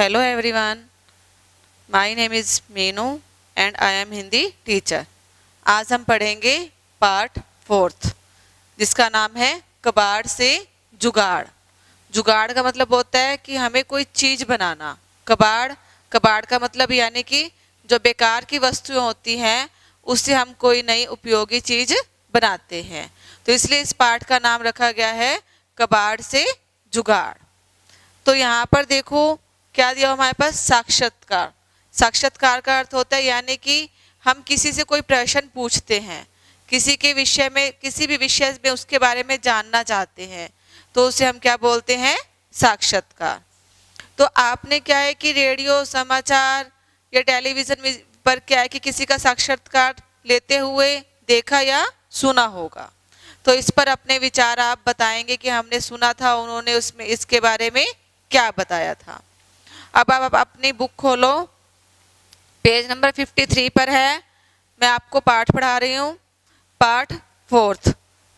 Hello everyone, my name is Meenu and I am Hindi teacher. आज हम पढ़ेंगे part 4 जिसका नाम है कबाड़ से जुगाड़। जुगाड़ का मतलब होता है कि हमें कोई चीज़ बनाना। कबाड़ कबाड़ का मतलब यानी कि जो बेकार की वस्तुएं होती हैं उससे हम कोई नई उपयोगी चीज़ बनाते हैं। तो इसलिए इस पार्ट का नाम रखा गया है कबाड़ से जुगाड़। तो यहाँ पर देखो क्या दिया हमारे पास, साक्षात्कार। साक्षात्कार का अर्थ होता है यानी कि हम किसी से कोई प्रश्न पूछते हैं, किसी के विषय में, किसी भी विषय में उसके बारे में जानना चाहते हैं, तो उसे हम क्या बोलते हैं, साक्षात्कार। तो आपने क्या है कि रेडियो, समाचार या टेलीविजन पर क्या है कि किसी का साक्षात्कार लेते हुए देखा या सुना होगा। तो इस पर अपने विचार आप बताएंगे कि हमने सुना था, उन्होंने उसमें इसके बारे में क्या बताया था। अब आप अपनी बुक खोलो, पेज नंबर 53 पर है। मैं आपको पाठ पढ़ा रही हूँ, पार्ट 4।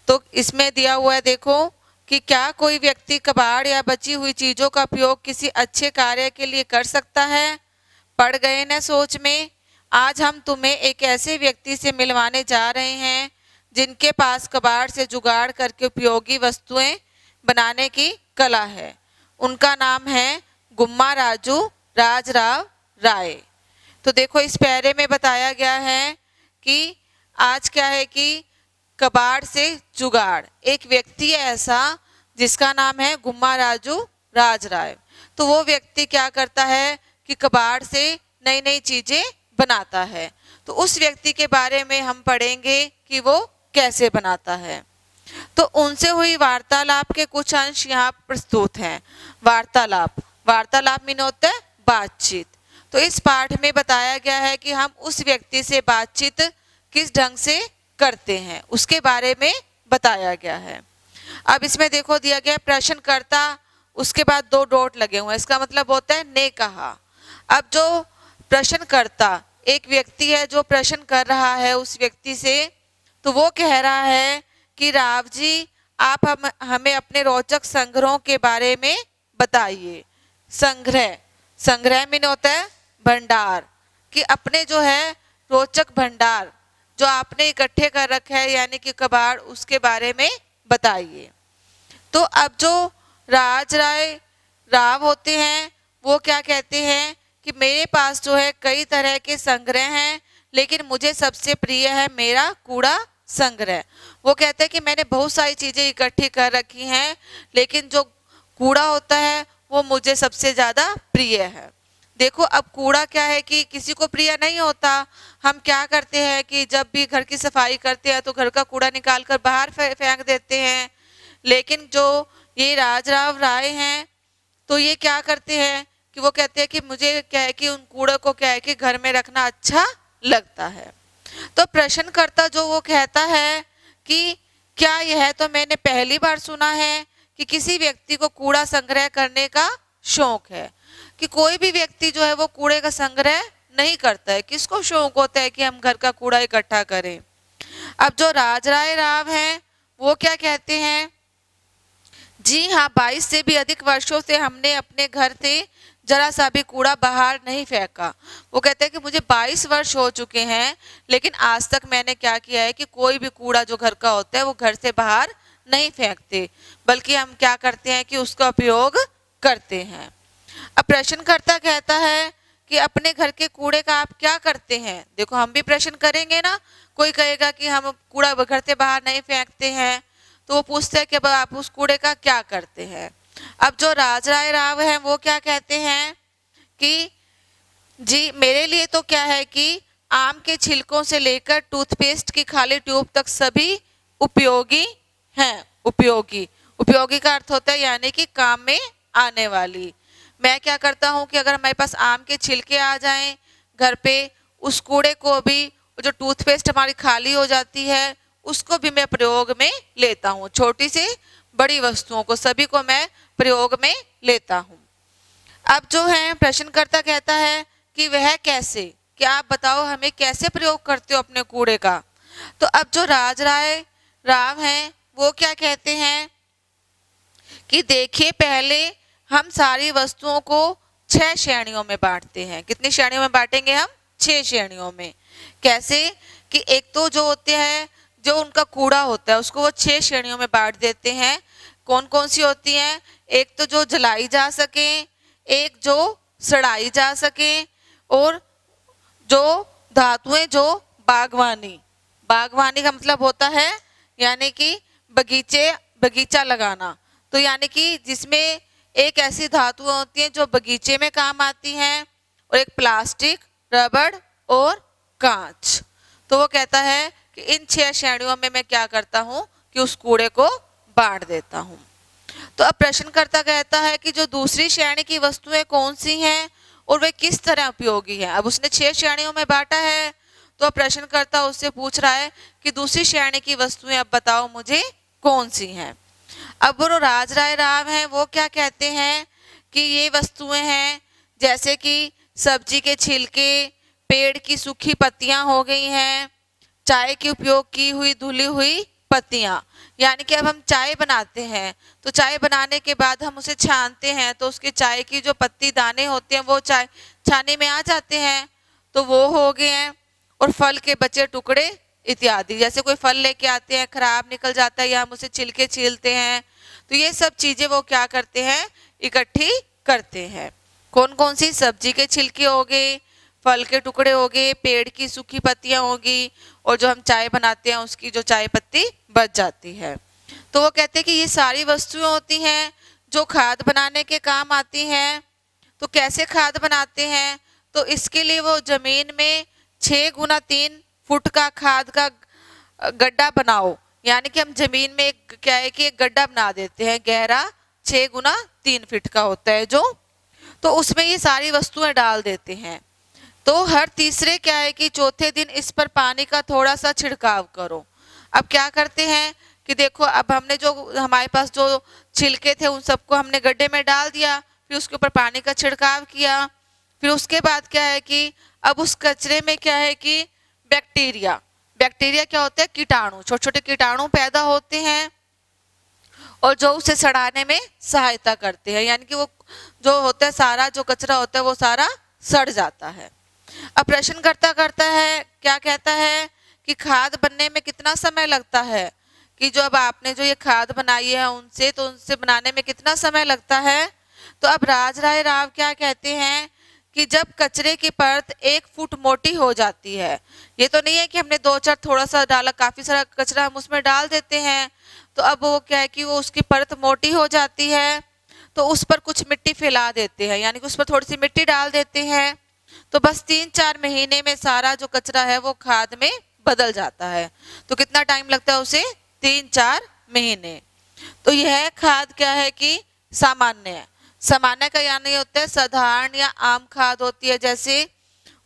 तो इसमें दिया हुआ है, देखो कि क्या कोई व्यक्ति कबाड़ या बची हुई चीज़ों का उपयोग किसी अच्छे कार्य के लिए कर सकता है। पड़ गए न सोच में। आज हम तुम्हें एक ऐसे व्यक्ति से मिलवाने जा रहे हैं जिनके पास कबाड़ से जुगाड़ करके उपयोगी वस्तुएं बनाने की कला है। उनका नाम है गुम्मा राजू राजराव राय। तो देखो इस पैरे में बताया गया है कि आज क्या है कि कबाड़ से जुगाड़, एक व्यक्ति है ऐसा जिसका नाम है गुम्मा राजू राज राय। तो वो व्यक्ति क्या करता है कि कबाड़ से नई नई चीजें बनाता है। तो उस व्यक्ति के बारे में हम पढ़ेंगे कि वो कैसे बनाता है। तो उनसे हुई वार्तालाप के कुछ अंश यहाँ प्रस्तुत हैं। वार्तालाप, वार्तालाप मीन होता है बातचीत। तो इस पाठ में बताया गया है कि हम उस व्यक्ति से बातचीत किस ढंग से करते हैं, उसके बारे में बताया गया है। अब इसमें देखो दिया गया प्रश्नकर्ता, उसके बाद 2 डॉट लगे हुए हैं, इसका मतलब होता है ने कहा। अब जो प्रश्नकर्ता एक व्यक्ति है जो प्रश्न कर रहा है उस व्यक्ति से, तो वो कह रहा है कि राव जी आप हमें अपने रोचक संग्रहों के बारे में बताइए। संग्रह, संग्रह मीन होता है भंडार, कि अपने जो है रोचक भंडार जो आपने इकट्ठे कर रखे है यानी कि कबाड़, उसके बारे में बताइए। तो अब जो राज राय राव होते हैं वो क्या कहते हैं कि मेरे पास जो है कई तरह के संग्रह हैं, लेकिन मुझे सबसे प्रिय है मेरा कूड़ा संग्रह। वो कहते हैं कि मैंने बहुत सारी चीजें इकट्ठी कर रखी हैं, लेकिन जो कूड़ा होता है वो मुझे सबसे ज्यादा प्रिय है। देखो अब कूड़ा क्या है कि किसी को प्रिय नहीं होता। हम क्या करते हैं कि जब भी घर की सफाई करते हैं तो घर का कूड़ा निकाल कर बाहर फेंक देते हैं, लेकिन जो ये राजराव राय हैं तो ये क्या करते हैं कि वो कहते हैं कि मुझे क्या है कि उन कूड़े को क्या है कि घर में रखना अच्छा लगता है। तो प्रश्नकर्ता जो वो कहता है कि क्या यह तो मैंने पहली बार सुना है कि किसी व्यक्ति को कूड़ा संग्रह करने का शौक है, कि कोई भी व्यक्ति जो है वो कूड़े का संग्रह नहीं करता है। किसको शौक होता है कि हम घर का कूड़ा इकट्ठा करें। अब जो राजराय राव हैं वो क्या कहते हैं, जी हाँ 22 से भी अधिक वर्षों से हमने अपने घर से जरा सा भी कूड़ा बाहर नहीं फेंका। वो कहते हैं कि मुझे 22 वर्ष हो चुके हैं, लेकिन आज तक मैंने क्या किया है कि कोई भी कूड़ा जो घर का होता है वो घर से बाहर नहीं फेंकते, बल्कि हम क्या करते हैं कि उसका उपयोग करते हैं। अब प्रश्नकर्ता कहता है कि अपने घर के कूड़े का आप क्या करते हैं। देखो हम भी प्रश्न करेंगे ना, कोई कहेगा कि हम कूड़ा घर से बाहर नहीं फेंकते हैं, तो वो पूछते हैं कि आप उस कूड़े का क्या करते हैं। अब जो राजराय राव हैं वो क्या कहते हैं कि जी मेरे लिए तो क्या है कि आम के छिलकों से लेकर टूथपेस्ट की खाली ट्यूब तक सभी उपयोगी हैं। उपयोगी, उपयोगी का अर्थ होता है यानी कि काम में आने वाली। मैं क्या करता हूँ कि अगर हमारे पास आम के छिलके आ जाएं घर पे, उस कूड़े को भी, जो टूथपेस्ट हमारी खाली हो जाती है उसको भी मैं प्रयोग में लेता हूँ। छोटी से बड़ी वस्तुओं को सभी को मैं प्रयोग में लेता हूँ। अब जो है प्रश्नकर्ता कहता है कि वह कैसे, क्या आप बताओ हमें कैसे प्रयोग करते हो अपने कूड़े का। तो अब जो राजराय राव हैं वो क्या कहते हैं कि देखिए पहले हम सारी वस्तुओं को 6 श्रेणियों में बांटते हैं। कितनी श्रेणियों में बांटेंगे हम? 6 श्रेणियों में। कैसे कि एक तो जो होते हैं, जो उनका कूड़ा होता है उसको वो 6 श्रेणियों में बांट देते हैं। कौन कौन सी होती हैं? एक तो जो जलाई जा सके, एक जो सड़ाई जा सके, और जो धातुएं जो बागवानी, बागवानी का मतलब होता है यानी कि बगीचा लगाना। तो यानी कि जिसमें एक ऐसी धातुएं होती हैं जो बगीचे में काम आती हैं, और एक प्लास्टिक, रबड़ और कांच। तो वो कहता है कि इन 6 श्रेणियों में मैं क्या करता हूँ कि उस कूड़े को बांट देता हूँ। तो अब प्रश्नकर्ता कहता है कि जो दूसरी श्रेणी की वस्तुएं कौन सी हैं और वे किस तरह उपयोगी हैं। अब उसने 6 श्रेणियों में बांटा है, तो अब प्रश्नकर्ता उससे पूछ रहा है कि दूसरी श्रेणी की वस्तुएं अब बताओ मुझे कौन सी हैं। अब वो राजराय राव हैं, वो क्या कहते हैं कि ये वस्तुएं हैं जैसे कि सब्जी के छिलके, पेड़ की सूखी पत्तियां हो गई हैं, चाय के उपयोग की हुई धुली हुई पत्तियां। यानी कि अब हम चाय बनाते हैं तो चाय बनाने के बाद हम उसे छानते हैं तो उसके चाय की जो पत्ती दाने होते हैं वो चाय छाने में आ जाते हैं, तो वो हो गए हैं। और फल के बचे टुकड़े इत्यादि, जैसे कोई फल लेके आते हैं खराब निकल जाता है या हम उसे छिलके छीलते हैं, तो ये सब चीजें वो क्या करते हैं? इकट्ठी करते हैं। कौन कौन सी? सब्जी के छिलके हो गए, फल के टुकड़े हो गए, पेड़ की सूखी पत्तियां होगी, और जो हम चाय बनाते हैं उसकी जो चाय पत्ती बच जाती है। तो वो कहते हैं कि ये सारी वस्तुएं होती हैं जो खाद बनाने के काम आती हैं। तो कैसे खाद बनाते हैं? तो इसके लिए वो जमीन में 6 गुना 3 फुट का खाद का गड्ढा बनाओ। यानी कि हम जमीन में एक क्या है कि एक गड्ढा बना देते हैं, गहरा 6 गुना 3 फीट का होता है जो, तो उसमें ये सारी वस्तुएं डाल देते हैं। तो हर तीसरे क्या है कि चौथे दिन इस पर पानी का थोड़ा सा छिड़काव करो। अब क्या करते हैं कि देखो, अब हमने जो हमारे पास जो छिलके थे उन सबको हमने गड्ढे में डाल दिया, फिर उसके ऊपर पानी का छिड़काव किया। फिर उसके बाद क्या है कि अब उस कचरे में क्या है कि बैक्टीरिया क्या होता है? कीटाणु, छोटे छोटे कीटाणु पैदा होते हैं और जो उसे सड़ाने में सहायता करते हैं। यानी कि वो जो होता है सारा जो कचरा होता है वो सारा सड़ जाता है। अब प्रश्नकर्ता करता है, क्या कहता है कि खाद बनने में कितना समय लगता है, कि जो अब आपने जो ये खाद बनाई है उनसे, तो उनसे बनाने में कितना समय लगता है। तो अब राजराय राव क्या कहते हैं कि जब कचरे की परत 1 फुट मोटी हो जाती है, ये तो नहीं है कि हमने 2-4 थोड़ा सा डाला, काफी सारा कचरा हम उसमें डाल देते हैं, तो अब वो क्या है कि वो उसकी परत मोटी हो जाती है तो उस पर कुछ मिट्टी फैला देते हैं, यानी कि उस पर थोड़ी सी मिट्टी डाल देते हैं, तो बस 3-4 महीने में सारा जो कचरा है वो खाद में बदल जाता है। तो कितना टाइम लगता है उसे? 3-4 महीने। तो यह खाद क्या है कि सामान्य है। सामान्य का यानी होता है साधारण या आम खाद होती है, जैसे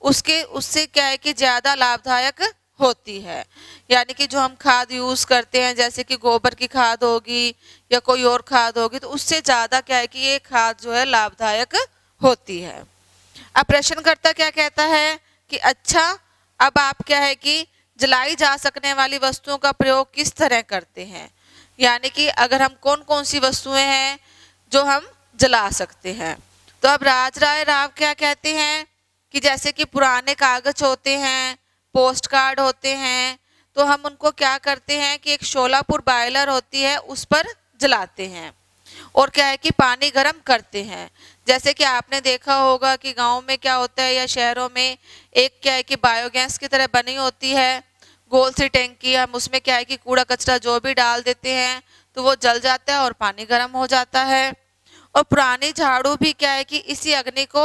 उससे क्या है कि ज्यादा लाभदायक होती है। यानी कि जो हम खाद यूज करते हैं जैसे कि गोबर की खाद होगी या कोई और खाद होगी, तो उससे ज्यादा क्या है कि ये खाद जो है लाभदायक होती है। अब प्रश्नकर्ता क्या कहता है कि अच्छा, अब आप क्या है कि जलाई जा सकने वाली वस्तुओं का प्रयोग किस तरह करते हैं। यानी कि अगर हम कौन कौन सी वस्तुएं हैं जो हम जला सकते हैं। तो अब राजराय राव क्या कहते हैं कि जैसे कि पुराने कागज होते हैं, पोस्ट कार्ड होते हैं, तो हम उनको क्या करते हैं कि एक शोलापुर बॉयलर होती है उस पर जलाते हैं और क्या है कि पानी गर्म करते हैं। जैसे कि आपने देखा होगा कि गांव में क्या होता है या शहरों में एक क्या है कि बायोगैस की तरह बनी होती है गोल सी टैंकी, हम उसमें क्या है कि कूड़ा कचरा जो भी डाल देते हैं तो वो जल जाता है और पानी गर्म हो जाता है। और पुरानी झाड़ू भी क्या है कि इसी अग्नि को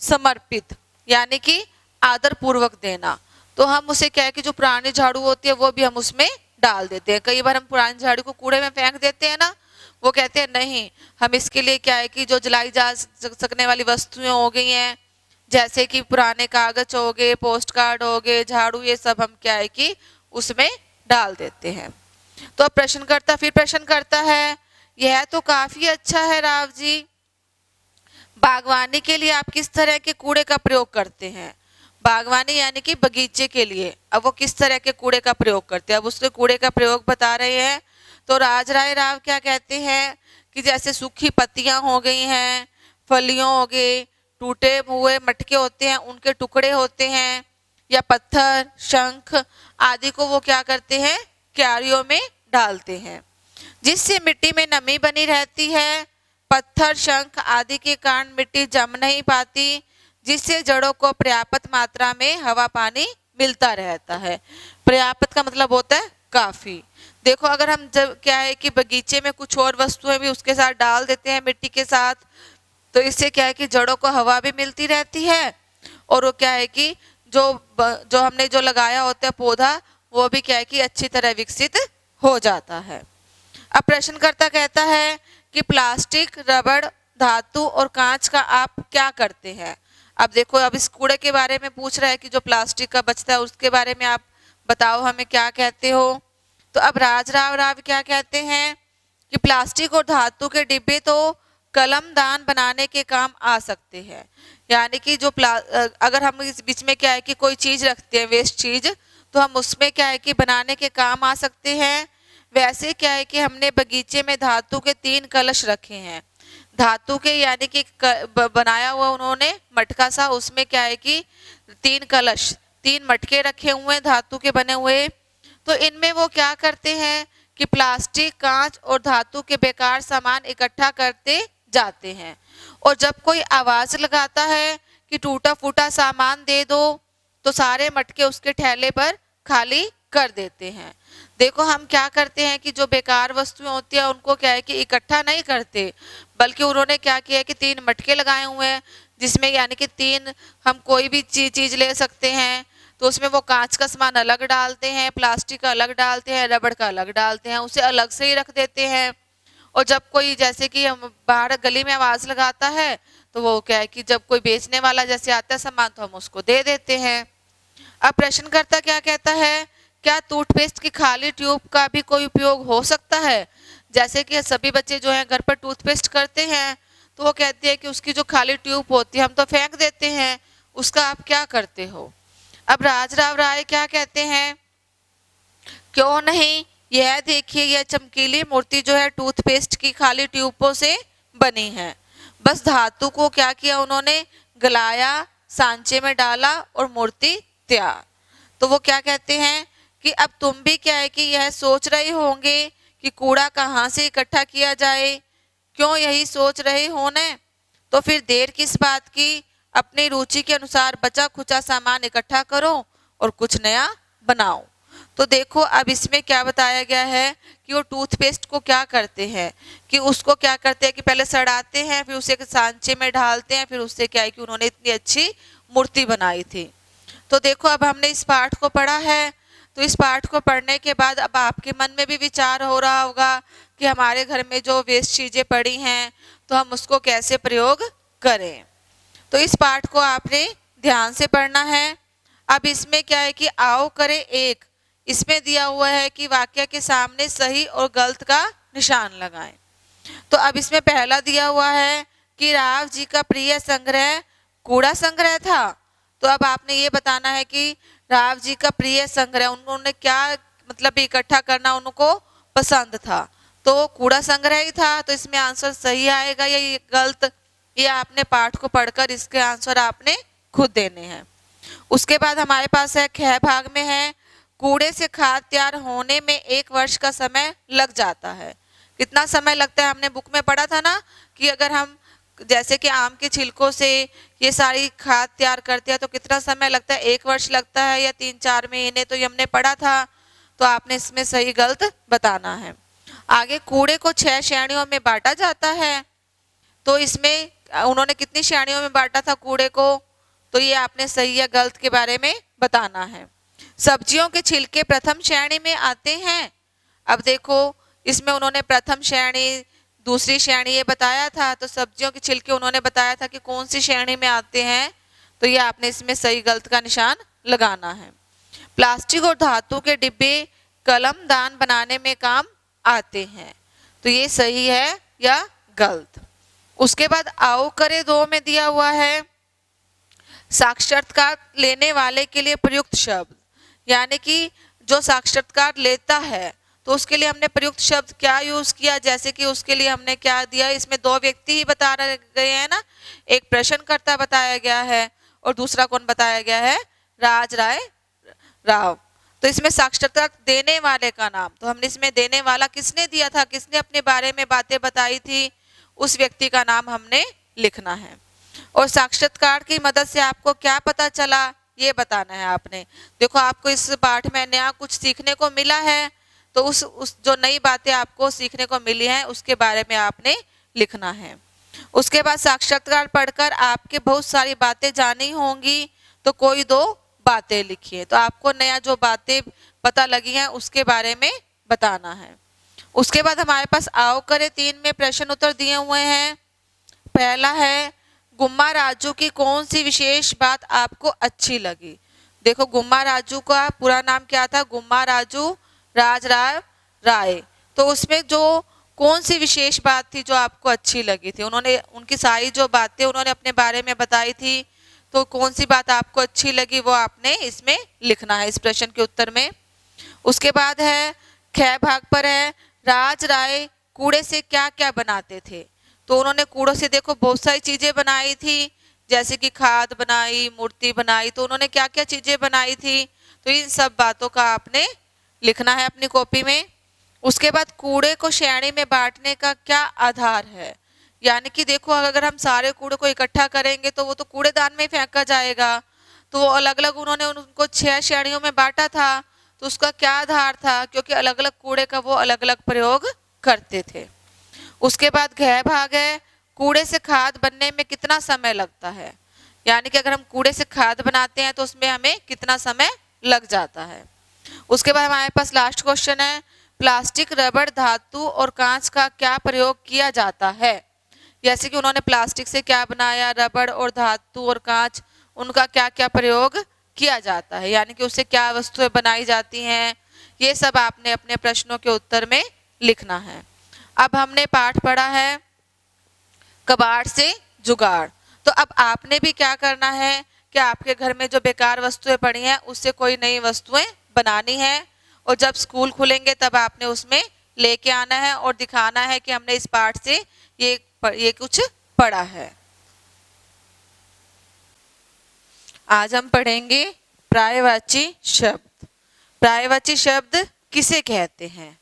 समर्पित यानी कि आदर पूर्वक देना, तो हम उसे क्या है कि जो पुरानी झाड़ू होती है वो भी हम उसमें डाल देते हैं। कई बार हम पुरानी झाड़ू को कूड़े में फेंक देते हैं ना, वो कहते हैं नहीं, हम इसके लिए क्या है कि जो जलाई जा सकने वाली वस्तुएं हो गई हैं जैसे कि पुराने कागज हो गए, पोस्ट कार्ड हो गए, झाड़ू, ये सब हम क्या है कि उसमें डाल देते हैं। तो अब प्रश्नकर्ता फिर प्रश्न करता है, यह तो काफी अच्छा है राव जी, बागवानी के लिए आप किस तरह के कूड़े का प्रयोग करते हैं। बागवानी यानी कि बगीचे के लिए अब वो किस तरह के कूड़े का प्रयोग करते हैं, अब उसके कूड़े का प्रयोग बता रहे हैं। तो राजराय राव क्या कहते हैं कि जैसे सूखी पत्तियां हो गई हैं, फलियों हो गए, टूटे हुए मटके होते हैं उनके टुकड़े होते हैं, या पत्थर, शंख आदि को वो क्या करते हैं, क्यारियों में डालते हैं, जिससे मिट्टी में नमी बनी रहती है। पत्थर, शंख आदि के कारण मिट्टी जम नहीं पाती, जिससे जड़ों को पर्याप्त मात्रा में हवा पानी मिलता रहता है। पर्याप्त का मतलब होता है काफी। देखो अगर हम जब क्या है कि बगीचे में कुछ और वस्तुएं भी उसके साथ डाल देते हैं मिट्टी के साथ, तो इससे क्या है कि जड़ों को हवा भी मिलती रहती है, और वो क्या है कि जो हमने जो लगाया होता है पौधा, वो भी क्या है कि अच्छी तरह विकसित हो जाता है। अब प्रश्नकर्ता कहता है कि प्लास्टिक, रबड़, धातु और कांच का आप क्या करते हैं। अब देखो अब इस कूड़े के बारे में पूछ रहा है कि जो प्लास्टिक का बचता है उसके बारे में आप बताओ हमें क्या कहते हो। तो अब राव क्या कहते हैं कि प्लास्टिक और धातु के डिब्बे तो कलमदान बनाने के काम आ सकते हैं। यानी कि जो अगर हम इस बीच में क्या है कि कोई चीज रखते हैं वेस्ट चीज, तो हम उसमें क्या है कि बनाने के काम आ सकते हैं। वैसे क्या है कि हमने बगीचे में धातु के 3 कलश रखे हैं। धातु के यानी कि बनाया हुआ उन्होंने मटका सा, उसमें क्या है कि 3 कलश, 3 मटके रखे हुए हैं धातु के बने हुए। तो इनमें वो क्या करते हैं कि प्लास्टिक, कांच और धातु के बेकार सामान इकट्ठा करते जाते हैं, और जब कोई आवाज लगाता है कि टूटा फूटा सामान दे दो, तो सारे मटके उसके ठेले पर खाली कर देते हैं। देखो हम क्या करते हैं कि जो बेकार वस्तुएं होती है उनको क्या है कि इकट्ठा नहीं करते, बल्कि उन्होंने क्या किया है कि 3 मटके लगाए हुए हैं, जिसमें यानी कि 3 हम कोई भी चीज ले सकते हैं। तो उसमें वो कांच का सामान अलग डालते हैं, प्लास्टिक का अलग डालते हैं, रबड़ का अलग डालते हैं, उसे अलग से ही रख देते हैं। और जब कोई जैसे कि हम बाहर गली में आवाज लगाता है, तो वो क्या है कि जब कोई बेचने वाला जैसे आता है सामान, तो हम उसको दे देते हैं। अब प्रश्नकर्ता क्या कहता है, क्या टूथपेस्ट की खाली ट्यूब का भी कोई उपयोग हो सकता है। जैसे कि सभी बच्चे जो हैं घर पर टूथपेस्ट करते हैं, तो वो कहते हैं कि उसकी जो खाली ट्यूब होती है हम तो फेंक देते हैं, उसका आप क्या करते हो। अब राव क्या कहते हैं, क्यों नहीं, यह देखिए यह चमकीली मूर्ति जो है टूथपेस्ट की खाली ट्यूबों से बनी है। बस धातु को क्या किया उन्होंने, गलाया, सांचे में डाला और मूर्ति तैयार। तो वो क्या कहते हैं कि अब तुम भी क्या है कि यह सोच रहे होंगे कि कूड़ा कहाँ से इकट्ठा किया जाए। क्यों यही सोच रहे हो न, तो फिर देर किस बात की, अपनी रुचि के अनुसार बचा खुचा सामान इकट्ठा करो और कुछ नया बनाओ। तो देखो अब इसमें क्या बताया गया है कि वो टूथपेस्ट को क्या करते हैं कि उसको क्या करते हैं कि पहले सड़ाते हैं, फिर उसे सांचे में ढालते हैं, फिर उससे क्या है कि उन्होंने इतनी अच्छी मूर्ति बनाई थी। तो देखो अब हमने इस पाठ को पढ़ा है, तो इस पाठ को पढ़ने के बाद अब आपके मन में भी विचार हो रहा होगा कि हमारे घर में जो वेस्ट चीज़ें पड़ी हैं तो हम उसको कैसे प्रयोग करें। तो इस पाठ को आपने ध्यान से पढ़ना है। अब इसमें क्या है कि आओ करें एक, इसमें दिया हुआ है कि वाक्य के सामने सही और गलत का निशान लगाएं। तो अब इसमें पहला दिया हुआ है कि राव जी का प्रिय संग्रह कूड़ा संग्रह था। तो अब आपने ये बताना है कि राव जी का प्रिय संग्रह, उन्होंने क्या मतलब इकट्ठा करना उनको पसंद था, तो कूड़ा संग्रह ही था। तो इसमें आंसर सही आएगा या ये गलत, ये आपने पाठ को पढ़कर इसके आंसर आपने खुद देने हैं। उसके बाद हमारे पास है ख भाग में है, कूड़े से खाद तैयार होने में 1 वर्ष का समय लग जाता है। कितना समय लगता है, हमने बुक में पढ़ा था ना कि अगर हम जैसे कि आम के छिलकों से ये सारी खाद तैयार करते हैं तो कितना समय लगता है, 1 वर्ष लगता है या 3-4 महीने, तो ये हमने पढ़ा था। तो आपने इसमें सही गलत बताना है। आगे कूड़े को 6 श्रेणियों में बांटा जाता है, तो इसमें उन्होंने कितनी श्रेणियों में बांटा था कूड़े को, तो ये आपने सही या गलत के बारे में बताना है। सब्जियों के छिलके प्रथम श्रेणी में आते हैं। अब देखो इसमें उन्होंने प्रथम श्रेणी, दूसरी श्रेणी ये बताया था, तो सब्जियों के छिलके उन्होंने बताया था कि कौन सी श्रेणी में आते हैं, तो ये आपने इसमें सही गलत का निशान लगाना है। प्लास्टिक और धातु के डिब्बे कलमदान बनाने में काम आते हैं, तो ये सही है या गलत। उसके बाद आओ करे 2 में दिया हुआ है साक्षात्कार लेने वाले के लिए प्रयुक्त शब्द, यानी कि जो साक्षात्कार लेता है तो उसके लिए हमने प्रयुक्त शब्द क्या यूज किया, जैसे कि उसके लिए हमने क्या दिया, इसमें दो व्यक्ति ही बता रहे गए हैं ना, एक प्रश्नकर्ता बताया गया है और दूसरा कौन बताया गया है, राज राय राव। तो इसमें साक्षात्कार देने वाले का नाम, तो हमने इसमें देने वाला किसने दिया था, किसने अपने बारे में बातें बताई थी, उस व्यक्ति का नाम हमने लिखना है। और साक्षात्कार की मदद से आपको क्या पता चला ये बताना है आपने। देखो आपको इस पाठ में नया कुछ सीखने को मिला है, तो उस जो नई बातें आपको सीखने को मिली हैं उसके बारे में आपने लिखना है। उसके बाद साक्षात्कार पढ़कर आपके बहुत सारी बातें जानी होंगी, तो कोई दो बातें लिखिए। तो आपको नया जो बातें पता लगी हैं उसके बारे में बताना है। उसके बाद हमारे पास आओ करे 3 में प्रश्न उत्तर दिए हुए हैं। पहला है गुम्मा राजू की कौन सी विशेष बात आपको अच्छी लगी। देखो गुम्मा राजू का पूरा नाम क्या था, गुम्मा राजू राजराव राय। तो उसमें जो कौन सी विशेष बात थी जो आपको अच्छी लगी थी, उन्होंने उनकी सारी जो बातें उन्होंने अपने बारे में बताई थी, तो कौन सी बात आपको अच्छी लगी वो आपने इसमें लिखना है इस प्रश्न के उत्तर में। उसके बाद है ख भाग पर है राज राय कूड़े से क्या क्या बनाते थे। तो उन्होंने कूड़ों से देखो बहुत सारी चीजें बनाई थी, जैसे कि खाद बनाई, मूर्ति बनाई, तो उन्होंने क्या क्या चीजें बनाई थी, तो इन सब बातों का आपने लिखना है अपनी कॉपी में। उसके बाद कूड़े को श्रेणी में बांटने का क्या आधार है, यानी कि देखो अगर हम सारे कूड़े को इकट्ठा करेंगे तो वो तो कूड़ेदान में फेंका जाएगा, तो वो अलग अलग उन्होंने उनको 6 श्रेणियों में बांटा था, तो उसका क्या आधार था, क्योंकि अलग अलग कूड़े का वो अलग अलग प्रयोग करते थे। उसके बाद घ भाग है कूड़े से खाद बनने में कितना समय लगता है, यानी कि अगर हम कूड़े से खाद बनाते हैं तो उसमें हमें कितना समय लग जाता है। उसके बाद हमारे पास लास्ट क्वेश्चन है प्लास्टिक, रबड़, धातु और कांच का क्या प्रयोग किया जाता है। जैसे कि उन्होंने प्लास्टिक से क्या बनाया, रबड़ और धातु और कांच, उनका क्या क्या प्रयोग किया जाता है, यानी कि उससे क्या वस्तुएं बनाई जाती हैं, ये सब आपने अपने प्रश्नों के उत्तर में लिखना है। अब हमने पाठ पढ़ा है कबाड़ से जुगाड़, तो अब आपने भी क्या करना है कि आपके घर में जो बेकार वस्तुएं पड़ी हैं उससे कोई नई वस्तुएं बनानी है, और जब स्कूल खुलेंगे तब आपने उसमें लेके आना है और दिखाना है कि हमने इस पाठ से ये कुछ पढ़ा है। आज हम पढ़ेंगे पर्यायवाची शब्द। पर्यायवाची शब्द किसे कहते हैं,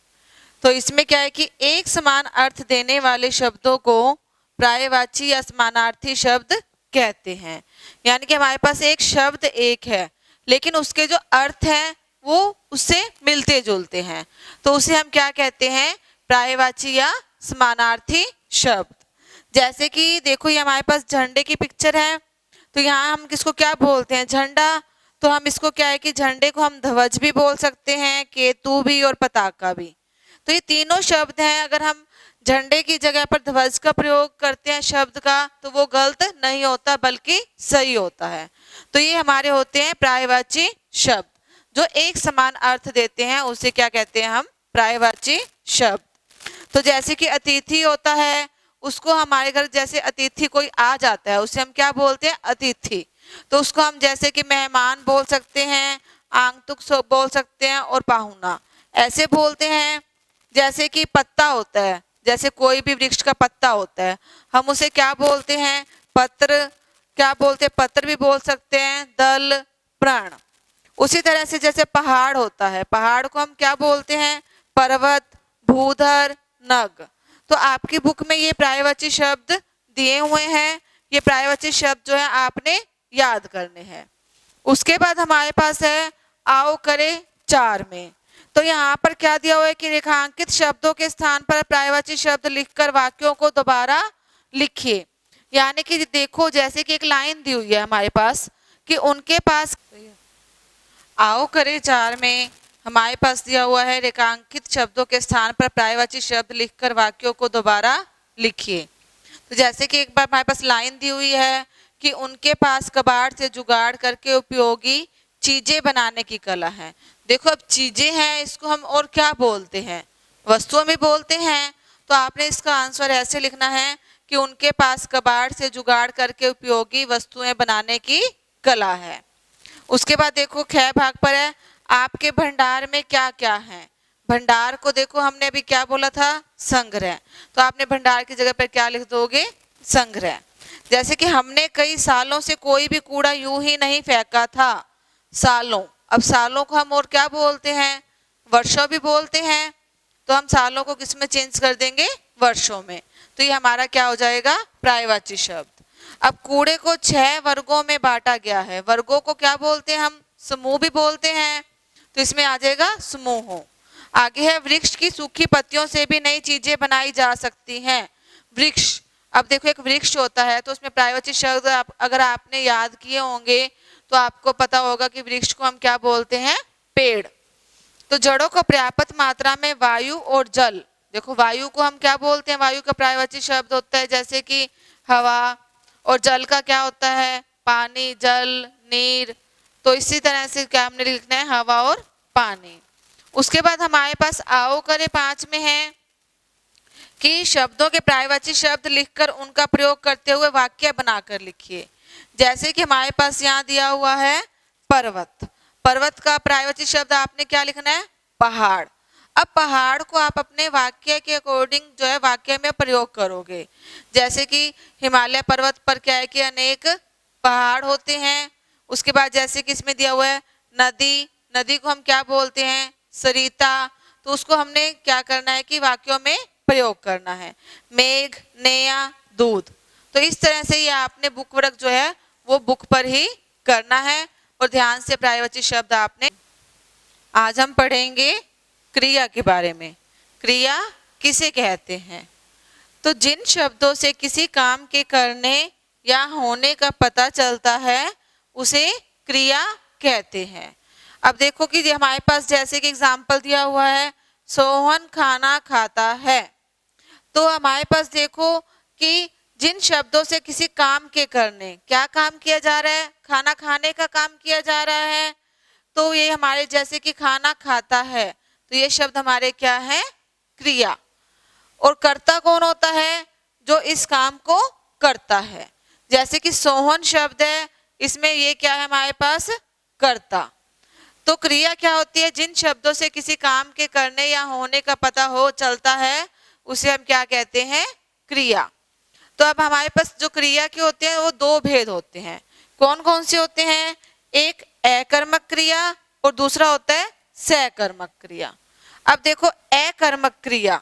तो इसमें क्या है कि एक समान अर्थ देने वाले शब्दों को पर्यायवाची या समानार्थी शब्द कहते हैं। यानी कि हमारे पास एक शब्द एक है लेकिन उसके जो अर्थ हैं वो उससे मिलते जुलते हैं, तो उसे हम क्या कहते हैं, पर्यायवाची या समानार्थी शब्द। जैसे कि देखो ये हमारे पास झंडे की पिक्चर है, तो यहाँ हम किसको क्या बोलते हैं, झंडा। तो हम इसको क्या है कि झंडे को हम ध्वज भी बोल सकते हैं, केतु भी और पताका भी। तो ये तीनों शब्द हैं, अगर हम झंडे की जगह पर ध्वज का प्रयोग करते हैं शब्द का तो वो गलत नहीं होता बल्कि सही होता है। तो ये हमारे होते हैं पर्यायवाची शब्द जो एक समान अर्थ देते हैं, उसे क्या कहते हैं हम, पर्यायवाची शब्द। तो जैसे कि अतिथि होता है, उसको हमारे घर जैसे अतिथि कोई आ जाता है उसे हम क्या बोलते हैं, अतिथि। तो उसको हम जैसे कि मेहमान बोल सकते हैं, आगंतुक बोल सकते हैं और पाहुना ऐसे बोलते हैं। जैसे कि पत्ता होता है, जैसे कोई भी वृक्ष का पत्ता होता है, हम उसे क्या बोलते हैं, पत्र। क्या बोलते हैं, पत्र भी बोल सकते हैं, दल, प्रण। उसी तरह से जैसे पहाड़ होता है, पहाड़ को हम क्या बोलते हैं, पर्वत, भूधर, नग। तो आपकी बुक में ये पर्यायवाची शब्द दिए हुए हैं, ये पर्यायवाची शब्द जो है आपने याद करने हैं। उसके बाद हमारे पास है आओ करे 4 में। तो यहाँ पर क्या दिया हुआ है कि रेखांकित शब्दों के स्थान पर पर्यायवाची शब्द लिखकर वाक्यों को दोबारा लिखिए। यानी कि देखो जैसे कि एक लाइन दी हुई है हमारे पास कि उनके पास, आओ करे 4 में हमारे पास दिया हुआ है रेखांकित शब्दों के स्थान पर पर्यायवाची शब्द लिखकर वाक्यों को दोबारा लिखिए। तो जैसे कि एक बार हमारे पास लाइन दी हुई है कि उनके पास कबाड़ से जुगाड़ करके उपयोगी चीजें बनाने की कला है। देखो अब चीजें हैं, इसको हम और क्या बोलते हैं, वस्तुओं में बोलते हैं। तो आपने इसका आंसर ऐसे लिखना है कि उनके पास कबाड़ से जुगाड़ करके उपयोगी वस्तुएं बनाने की कला है। उसके बाद देखो ख भाग पर है आपके भंडार में क्या क्या है। भंडार को देखो हमने अभी क्या बोला था, संग्रह, तो आपने भंडार की जगह पर क्या लिख दोगे, संग्रह। जैसे कि हमने कई सालों से कोई भी कूड़ा यूं ही नहीं फेंका था, सालों, अब सालों को हम और क्या बोलते हैं, वर्षों भी बोलते हैं, तो हम सालों को किस में चेंज कर देंगे, वर्षों में। तो ये हमारा क्या हो जाएगा, पर्यायवाची शब्द। अब कूड़े को 6 वर्गों में बांटा गया है, वर्गों को क्या बोलते हैं हम, समूह भी बोलते हैं, तो इसमें आ जाएगा समूह। आगे है वृक्ष की सूखी पत्तियों से भी नई चीजें बनाई जा सकती हैं। वृक्ष, अब देखो एक वृक्ष होता है तो उसमें पर्यायवाची शब्द अगर आपने याद किए होंगे तो आपको पता होगा कि वृक्ष को हम क्या बोलते हैं, पेड़। तो जड़ों को पर्याप्त मात्रा में वायु और जल, देखो वायु को हम क्या बोलते हैं, वायु का पर्यायवाची शब्द होता है जैसे कि हवा, और जल का क्या होता है, पानी, जल, नीर। तो इसी तरह से क्या हमने लिखना है, हवा और पानी। उसके बाद हमारे पास आओ करे 5 में है कि शब्दों के पर्यायवाची शब्द लिखकर उनका प्रयोग करते हुए वाक्य बनाकर लिखिए। जैसे कि हमारे पास यहाँ दिया हुआ है पर्वत, पर्वत का पर्यायवाची शब्द आपने क्या लिखना है, पहाड़। अब पहाड़ को आप अपने वाक्य के अकॉर्डिंग जो है वाक्य में प्रयोग करोगे। जैसे कि हिमालय पर्वत पर क्या है कि अनेक पहाड़ होते हैं। उसके बाद जैसे कि इसमें दिया हुआ है नदी, नदी को हम क्या बोलते हैं, सरिता, तो उसको हमने क्या करना है कि वाक्यों में प्रयोग करना है। मेघ, नेया, दूध। तो इस तरह से ये आपने बुक वर्क जो है वो बुक पर ही करना है और ध्यान से पर्यायवाची शब्द आपने। आज हम पढ़ेंगे क्रिया के बारे में। क्रिया किसे कहते हैं, तो जिन शब्दों से किसी काम के करने या होने का पता चलता है उसे क्रिया कहते हैं। अब देखो कि हमारे पास जैसे कि एग्जाम्पल दिया हुआ है, सोहन खाना खाता है, तो हमारे पास देखो कि जिन शब्दों से किसी काम के करने, क्या काम किया जा रहा है, खाना खाने का काम किया जा रहा है, तो ये हमारे जैसे कि खाना खाता है, तो ये शब्द हमारे क्या है, क्रिया। और कर्ता कौन होता है, जो इस काम को करता है। जैसे कि सोहन शब्द है, इसमें ये क्या है हमारे पास, कर्ता। तो क्रिया क्या होती है, जिन शब्दों से किसी काम के करने या होने का पता हो चलता है उसे हम क्या कहते हैं, क्रिया। तो अब हमारे पास जो क्रिया के होते हैं वो 2 भेद होते हैं। कौन कौन से होते हैं, एक अकर्मक क्रिया और दूसरा होता है सकर्मक क्रिया। अब देखो अकर्मक क्रिया,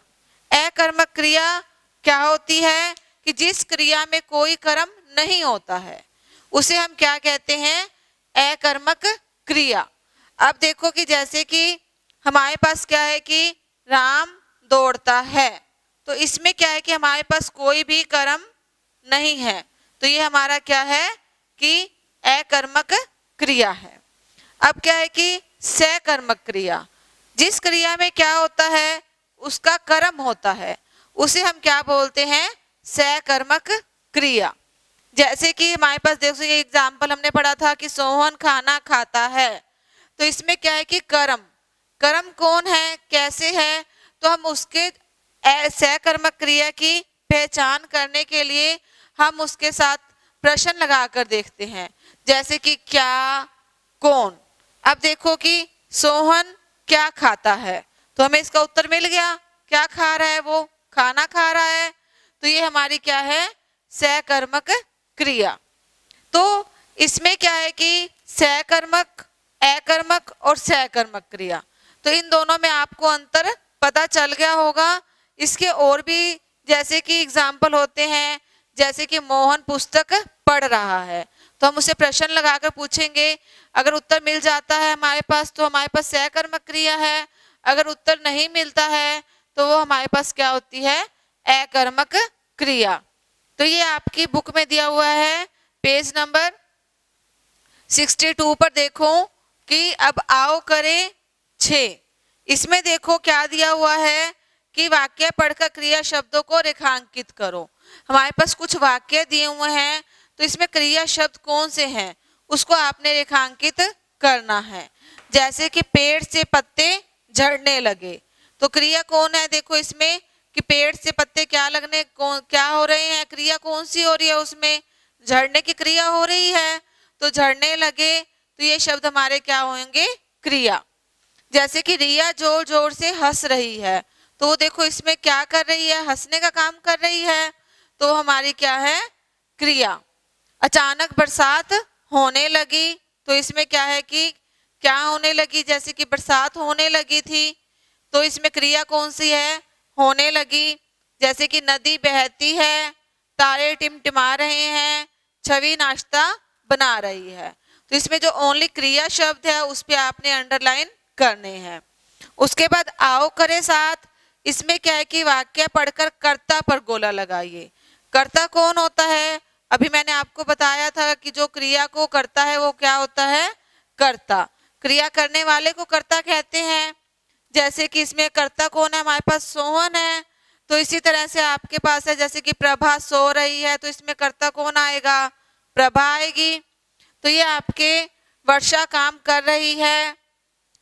अकर्मक क्रिया क्या होती है कि जिस क्रिया में कोई कर्म नहीं होता है उसे हम क्या कहते हैं, अकर्मक क्रिया। अब देखो कि जैसे कि हमारे पास क्या है कि राम दौड़ता है, तो इसमें क्या है कि हमारे पास कोई भी कर्म नहीं है, तो ये हमारा क्या है कि अकर्मक क्रिया है। अब क्या है कि सकर्मक क्रिया, जिस क्रिया में क्या होता है, उसका कर्म होता है, उसे हम क्या बोलते हैं, सकर्मक क्रिया। जैसे कि हमारे पास देखो ये एग्जाम्पल हमने पढ़ा था कि सोहन खाना खाता है, तो इसमें क्या है कि कर्म, कर्म कौन है, कैसे है, तो हम उसके सकर्मक क्रिया की पहचान करने के लिए हम उसके साथ प्रश्न लगाकर देखते हैं। जैसे कि क्या, कौन। अब देखो कि सोहन क्या खाता है, तो हमें इसका उत्तर मिल गया, क्या खा रहा है, वो खाना खा रहा है, तो ये हमारी क्या है, सकर्मक क्रिया। तो इसमें क्या है कि सकर्मक, अकर्मक और सकर्मक क्रिया, तो इन दोनों में आपको अंतर पता चल गया होगा। इसके और भी जैसे कि एग्जाम्पल होते हैं, जैसे कि मोहन पुस्तक पढ़ रहा है, तो हम उसे प्रश्न लगाकर पूछेंगे, अगर उत्तर मिल जाता है हमारे पास तो हमारे पास सकर्मक क्रिया है, अगर उत्तर नहीं मिलता है तो वो हमारे पास क्या होती है, अकर्मक क्रिया। तो ये आपकी बुक में दिया हुआ है पेज नंबर 62 पर देखो कि अब आओ करें 6। इसमें देखो क्या दिया हुआ है कि वाक्य पढ़कर क्रिया शब्दों को रेखांकित करो। हमारे पास कुछ वाक्य दिए हुए हैं, तो इसमें क्रिया शब्द कौन से हैं उसको आपने रेखांकित करना है। जैसे कि पेड़ से पत्ते झड़ने लगे, तो क्रिया कौन है, देखो इसमें कि पेड़ से पत्ते क्या लगने, क्या हो रहे हैं, क्रिया कौन सी हो रही है, उसमें झड़ने की क्रिया हो रही है, तो झड़ने लगे, तो ये शब्द हमारे क्या होंगे, क्रिया। जैसे कि रिया जोर जोर से हंस रही है, तो वो देखो इसमें क्या कर रही है, हंसने का काम कर रही है, तो हमारी क्या है, क्रिया। अचानक बरसात होने लगी, तो इसमें क्या है कि क्या होने लगी, जैसे कि बरसात होने लगी थी, तो इसमें क्रिया कौन सी है, होने लगी। जैसे कि नदी बहती है, तारे टिमटिमा रहे हैं, छवि नाश्ता बना रही है, तो इसमें जो ओनली क्रिया शब्द है उस पे आपने अंडरलाइन करने हैं। उसके बाद आओ करे साथ, इसमें क्या है कि वाक्य पढ़कर कर्ता पर गोला लगाइए। कर्ता कौन होता है, अभी मैंने आपको बताया था कि जो क्रिया को करता है वो क्या होता है, कर्ता। क्रिया करने वाले को कर्ता कहते हैं। जैसे कि इसमें कर्ता कौन है, हमारे पास सोहन है, तो इसी तरह से आपके पास है जैसे कि प्रभा सो रही है, तो इसमें कर्ता कौन आएगा, प्रभा आएगी। तो ये आपके वर्षा काम कर रही है,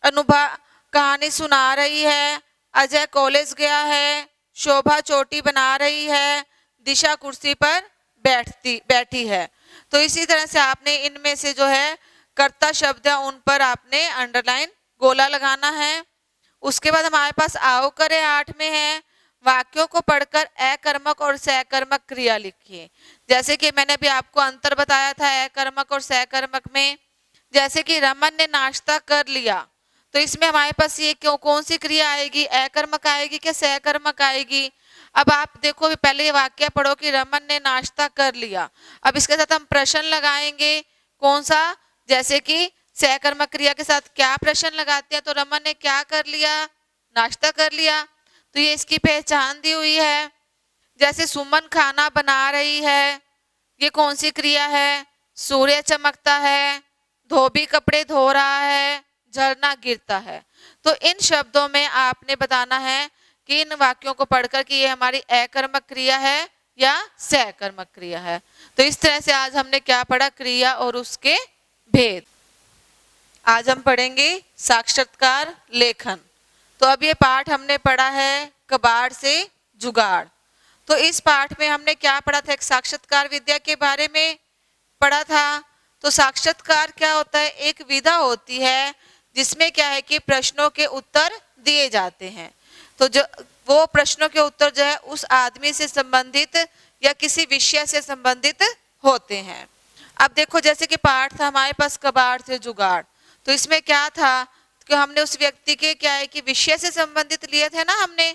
अनुभा कहानी सुना रही है, अजय कॉलेज गया है, शोभा चोटी बना रही है, दिशा कुर्सी पर बैठी है। तो इसी तरह से आपने इनमें से जो है कर्ता शब्द है उन पर आपने अंडरलाइन गोला लगाना है। उसके बाद हमारे पास आओ करे 8 में है, वाक्यों को पढ़कर अकर्मक और सकर्मक क्रिया लिखिए। जैसे कि मैंने भी आपको अंतर बताया था अकर्मक और सकर्मक में। जैसे कि रमन ने नाश्ता कर लिया, तो इसमें हमारे पास ये कौन सी क्रिया आएगी, अकर्मक आएगी कि सकर्मक आएगी। अब आप देखो पहले ये वाक्य पढ़ो कि रमन ने नाश्ता कर लिया, अब इसके साथ हम प्रश्न लगाएंगे कौन सा, जैसे कि सकर्मक क्रिया के साथ क्या प्रश्न लगाते हैं, तो रमन ने क्या कर लिया, नाश्ता कर लिया, तो ये इसकी पहचान दी हुई है। जैसे सुमन खाना बना रही है, ये कौन सी क्रिया है, सूर्य चमकता है, धोबी कपड़े धो रहा है, झरना गिरता है। तो इन शब्दों में आपने बताना है कि इन वाक्यों को पढ़कर कि ये हमारी अकर्मक क्रिया है या सकर्मक क्रिया है। तो इस तरह से आज हमने क्या पढ़ा, क्रिया और उसके भेद। आज हम पढ़ेंगे साक्षात्कार लेखन। तो अब ये पाठ हमने पढ़ा है कबाड़ से जुगाड़। तो इस पाठ में हमने क्या पढ़ा था, एक साक्षात्कार विद्या के बारे में पढ़ा था। तो साक्षात्कार क्या होता है, एक विधा होती है जिसमें क्या है कि प्रश्नों के उत्तर दिए जाते हैं। तो जो वो प्रश्नों के उत्तर जो है उस आदमी से संबंधित या किसी विषय से संबंधित होते हैं। अब देखो जैसे कि पाठ था हमारे पास कबाड़ से जुगाड़, तो इसमें क्या था कि हमने उस व्यक्ति के क्या है कि विषय से संबंधित लिए थे ना हमने।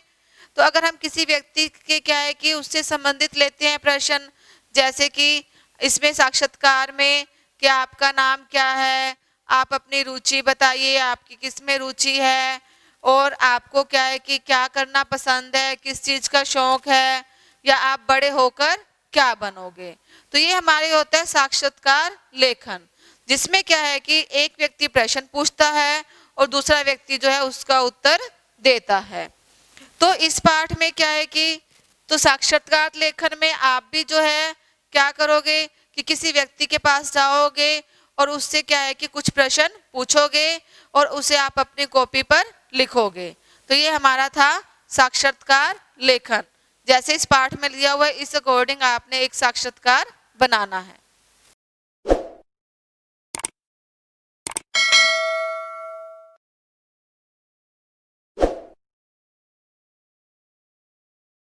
तो अगर हम किसी व्यक्ति के क्या है कि उससे संबंधित लेते हैं प्रश्न, जैसे कि इसमें साक्षात्कार में कि आपका नाम क्या है, आप अपनी रुचि बताइए, आपकी किस में रुचि है, और आपको क्या है कि क्या करना पसंद है, किस चीज का शौक है, या आप बड़े होकर क्या बनोगे। तो ये हमारे होता है साक्षात्कार लेखन, जिसमें क्या है कि एक व्यक्ति प्रश्न पूछता है और दूसरा व्यक्ति जो है उसका उत्तर देता है। तो इस पाठ में क्या है कि तो साक्षात्कार लेखन में आप भी जो है क्या करोगे कि किसी व्यक्ति के पास जाओगे और उससे क्या है कि कुछ प्रश्न पूछोगे और उसे आप अपनी कॉपी पर लिखोगे। तो ये हमारा था साक्षात्कार लेखन। जैसे इस पाठ में लिया हुआ है इस अकॉर्डिंग आपने एक साक्षात्कार बनाना है।